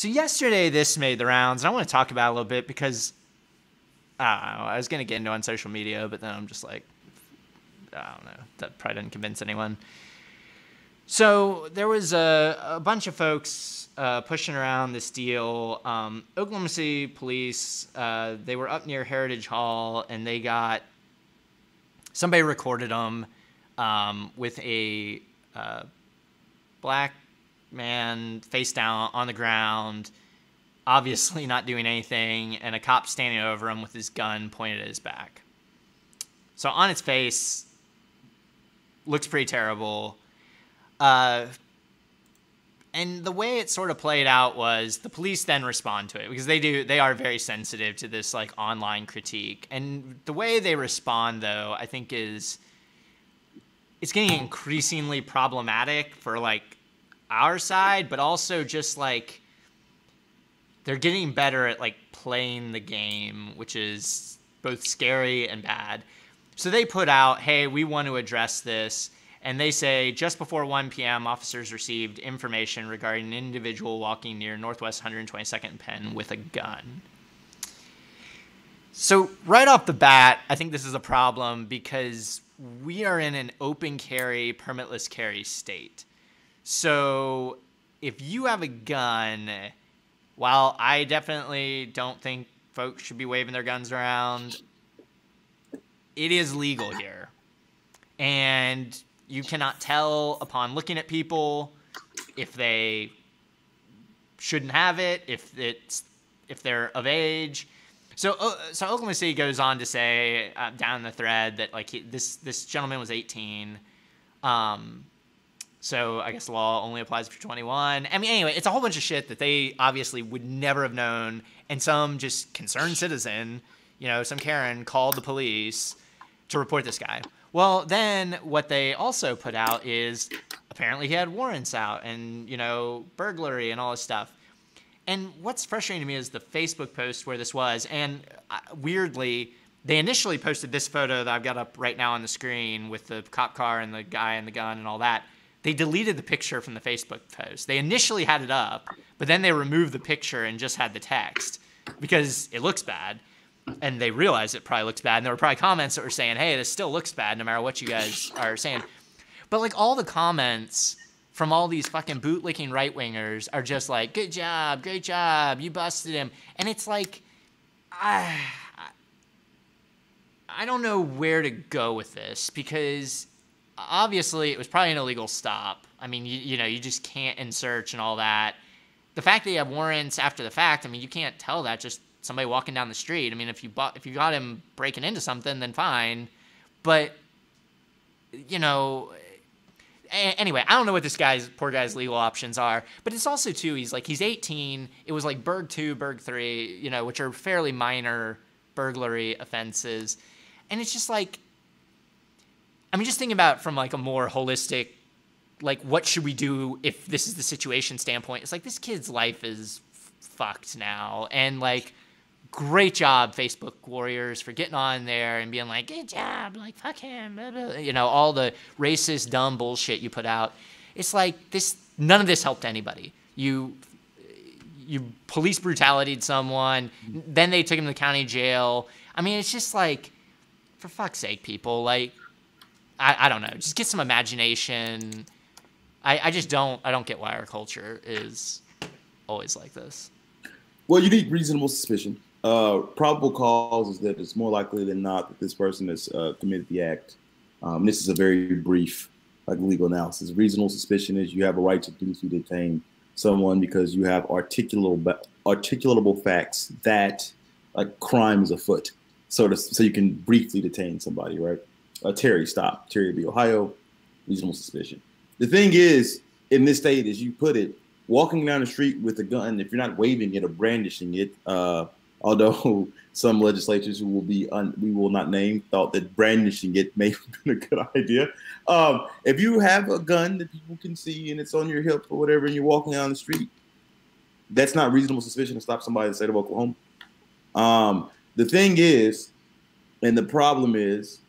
So yesterday this made the rounds, and I want to talk about it a little bit because I don't know, I was going to get into it on social media, but then I'm just like, I don't know, that probably didn't convince anyone. So there was a bunch of folks pushing around this deal. Oklahoma City police, they were up near Heritage Hall, and they got somebody recorded them with a black man face down on the ground, obviously not doing anything, and a cop standing over him with his gun pointed at his back. So on its face, looks pretty terrible. And the way it sort of played out was the police then respond to it because they are very sensitive to this like online critique. And the way they respond, though, I think it's getting increasingly problematic for like our side, but also just like they're getting better at like playing the game, which is both scary and bad. So they put out, hey, we want to address this. And they say, just before 1 p.m., officers received information regarding an individual walking near Northwest 122nd and Penn with a gun. So right off the bat, I think this is a problem because we are in an open carry, permitless carry state. So if you have a gun, while I definitely don't think folks should be waving their guns around, it is legal here. And you cannot tell upon looking at people if they shouldn't have it, if they're of age. So Oklahoma City goes on to say down the thread that like this gentleman was 18. So I guess the law only applies if you're 21. I mean, anyway, it's a whole bunch of shit that they obviously would never have known, and some just concerned citizen, some Karen called the police to report this guy. Well, then what they also put out is apparently he had warrants out and, burglary and all this stuff. And what's frustrating to me is the Facebook post where this was. And weirdly, they initially posted this photo that I've got up right now on the screen with the cop car and the guy and the gun and all that. They deleted the picture from the Facebook post. They initially had it up, but then they removed the picture and just had the text because it looks bad. And they realized it probably looks bad. And there were probably comments that were saying, hey, this still looks bad no matter what you guys are saying. But like all the comments from all these fucking bootlicking right-wingers are just like, good job, great job, you busted him. And it's like, I don't know where to go with this because obviously it was probably an illegal stop. I mean, you just can't in search and all that. The fact that you have warrants after the fact, I mean, you can't tell that just somebody walking down the street. I mean, if you got him breaking into something, then fine. But, anyway, I don't know what this poor guy's legal options are. But it's also, too, he's 18. It was like Berg 2, Berg 3, which are fairly minor burglary offenses. And it's just like, I mean, just thinking about it from like a more holistic, like, what should we do if this is the situation standpoint? It's like this kid's life is fucked now. And like, great job, Facebook warriors, for getting on there and being like, good job, like, fuck him, blah, blah. All the racist, dumb bullshit you put out. It's like none of this helped anybody. You police brutality'd someone, then they took him to the county jail. I mean, it's just like, for fuck's sake, people, like, I don't know, just get some imagination. I don't get why our culture is always like this. Well, you need reasonable suspicion. Probable cause is that it's more likely than not that this person has committed the act. This is a very brief legal analysis. Reasonable suspicion is you have a right to briefly detain someone because you have articulable facts that a crime is afoot. So you can briefly detain somebody, right? Terry, stop. Terry v. Ohio, reasonable suspicion. The thing is, in this state, as you put it, walking down the street with a gun, if you're not waving it or brandishing it, although some legislators who we will not name thought that brandishing it may have been a good idea. If you have a gun that people can see and it's on your hip or whatever, and you're walking down the street, that's not reasonable suspicion to stop somebody in the state of Oklahoma. The thing is, and the problem is,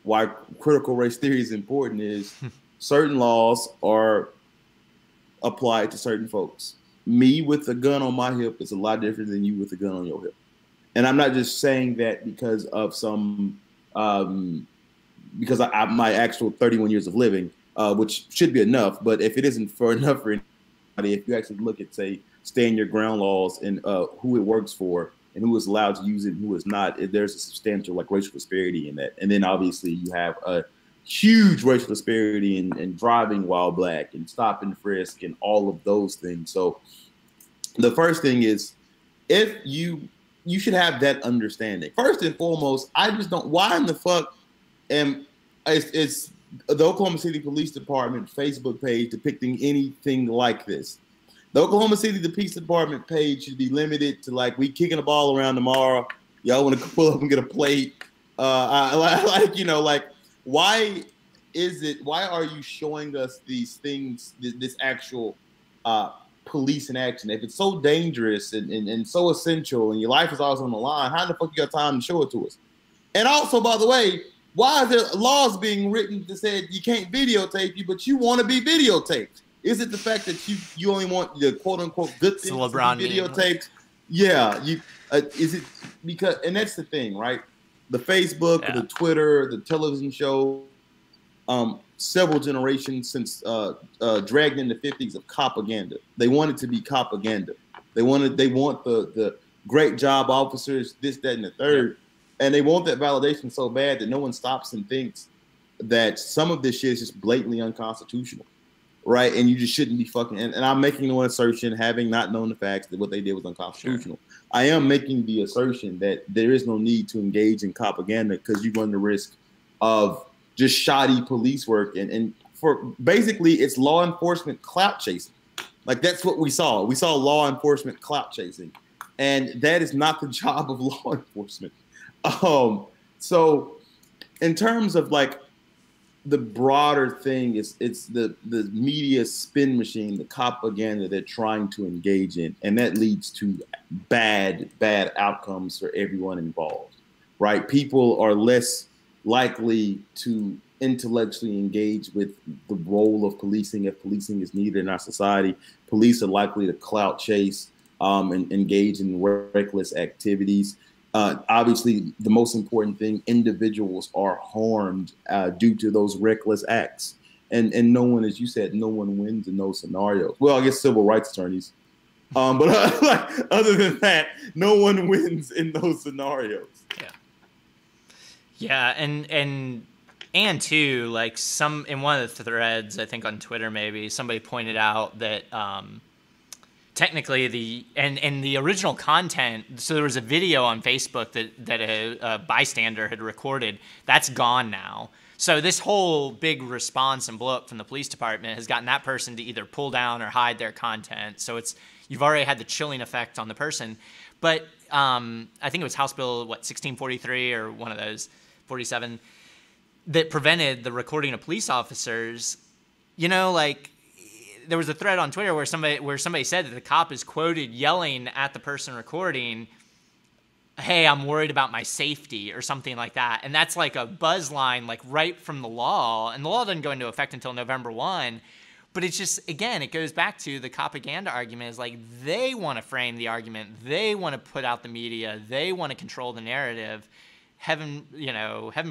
why critical race theory is important is certain laws are applied to certain folks. me with a gun on my hip is a lot different than you with a gun on your hip. And I'm not just saying that because of some, because I my actual 31 years of living, which should be enough. But if it isn't for enough for anybody, if you actually look at, say, stand your ground laws and who it works for and who is allowed to use it and who is not, there's a substantial like racial disparity in that. And then obviously you have a huge racial disparity in driving while black and stop and frisk and all of those things. So the first thing is, if you should have that understanding. First and foremost, I just don't, why in the fuck am it's the Oklahoma City Police Department Facebook page depicting anything like this? The Oklahoma City Police Department page should be limited to like, we kicking the ball around tomorrow. Y'all want to pull up and get a plate? Like, why are you showing us these things, this actual police in action? If it's so dangerous and so essential and your life is always on the line, how the fuck you got time to show it to us? And also, by the way, why are there laws being written that said you can't videotape you, but you want to be videotaped? Is it the fact that you only want the quote unquote good things to be videotaped? Yeah, is it because, and that's the thing, right? The Facebook, the Twitter, the television show, several generations since dragged in the 50s of propaganda. They want it to be propaganda. They want the great job officers, this, that, and the third. And they want that validation so bad that no one stops and thinks that some of this shit is just blatantly unconstitutional, right? And you just shouldn't be fucking. And I'm making no assertion, having not known the facts, that what they did was unconstitutional. Sure. I am making the assertion that there is no need to engage in propaganda because you run the risk of just shoddy police work. And for basically, it's law enforcement clout chasing. Like, that's what we saw. We saw law enforcement clout chasing. And that is not the job of law enforcement. So in terms of like the broader thing, it's the media spin machine, the propaganda they're trying to engage in, and that leads to bad outcomes for everyone involved, right? People are less likely to intellectually engage with the role of policing if policing is needed in our society. Police are likely to clout chase and engage in reckless activities. Obviously, the most important thing, individuals are harmed due to those reckless acts. And no one, as you said, no one wins in those scenarios. Well, I guess civil rights attorneys. But other than that, no one wins in those scenarios. Yeah. Yeah, and too, like in one of the threads, I think on Twitter maybe, somebody pointed out that technically the original content, so there was a video on Facebook that a bystander had recorded, that's gone now. So this whole big response and blow up from the police department has gotten that person to either pull down or hide their content. So you've already had the chilling effect on the person. But I think it was House Bill 1643 or one of those 47 that prevented the recording of police officers. Like, there was a thread on Twitter where somebody said that the cop is quoted yelling at the person recording, "Hey, I'm worried about my safety," or something like that. And that's like a buzz line, like right from the law. And the law doesn't go into effect until November 1. But it's just, again, it goes back to the propaganda argument. Is like, they want to frame the argument. They want to put out the media. They want to control the narrative. Heaven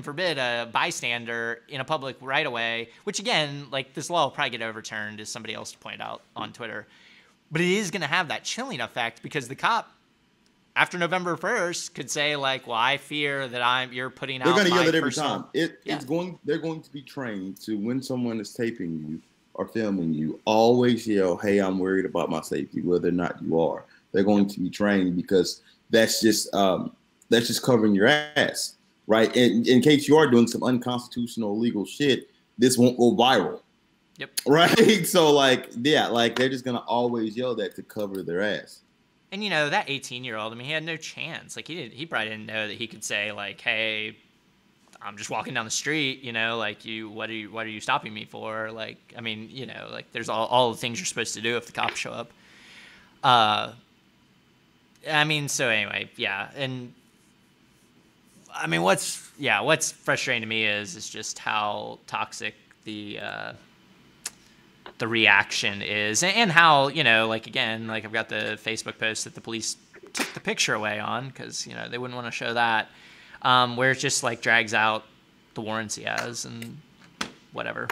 forbid a bystander in a public right of way, which again, like, this law will probably get overturned, as somebody else pointed out on Twitter. But it is going to have that chilling effect because the cop, after November 1st, could say like, well, I fear that you're putting out. They're going to yell it every personal... time. They're going to be trained to, when someone is taping you or filming you, always yell, "Hey, I'm worried about my safety," whether or not you are. They're going to be trained because that's just covering your ass, right? And in case you are doing some unconstitutional, illegal shit, this won't go viral. Yep. Right? So, like, yeah, like, they're just going to always yell that to cover their ass. And, that 18-year-old, I mean, he had no chance. Like, he probably didn't know that he could say, like, "Hey, I'm just walking down the street, like, what are you stopping me for?" Like, I mean, like, there's all the things you're supposed to do if the cops show up. I mean, so anyway, yeah. And I mean, what's frustrating to me is just how toxic the the reaction is, and how, you know, like, again, like, I've got the Facebook post that the police took the picture away on because, you know, they wouldn't want to show that, where it just like drags out the warrants he has and whatever.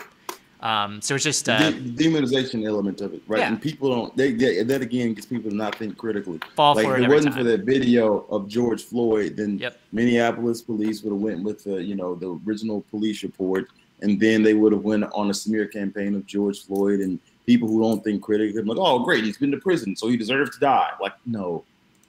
So it's just the demonization element of it, right? Yeah. And people don't. That again gets people to not think critically. Fall like for if it it wasn't time. for that video of George Floyd, then Yep. Minneapolis police would have went with the original police report, and then they would have went on a smear campaign of George Floyd, and people who don't think critically, like, oh great, he's been to prison, so he deserves to die. Like, no,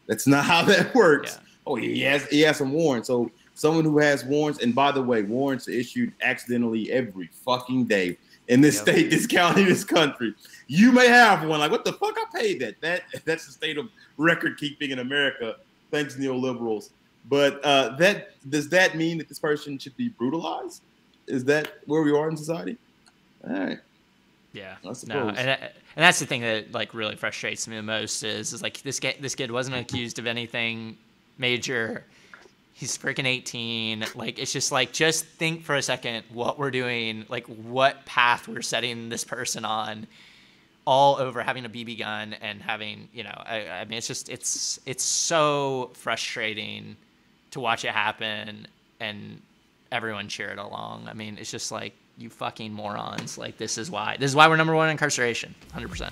that's not how that works. Yeah. Oh, he has some warrants. So someone who has warrants, and by the way, warrants are issued accidentally every fucking day. In this state, this county, this country, you may have one. Like, what the fuck? I paid that. That's the state of record keeping in America. Thanks, neoliberals. But does that mean that this person should be brutalized? Is that where we are in society? All right. Yeah. I suppose. No, and that's the thing that like really frustrates me the most is like this kid wasn't accused of anything major. He's freaking 18. Like, it's just like, just think for a second what we're doing, like what path we're setting this person on, all over having a BB gun and having, you know, I mean, it's just, it's so frustrating to watch it happen and everyone cheer it along. I mean, it's just like, you fucking morons. Like, this is why we're #1 in incarceration, 100%.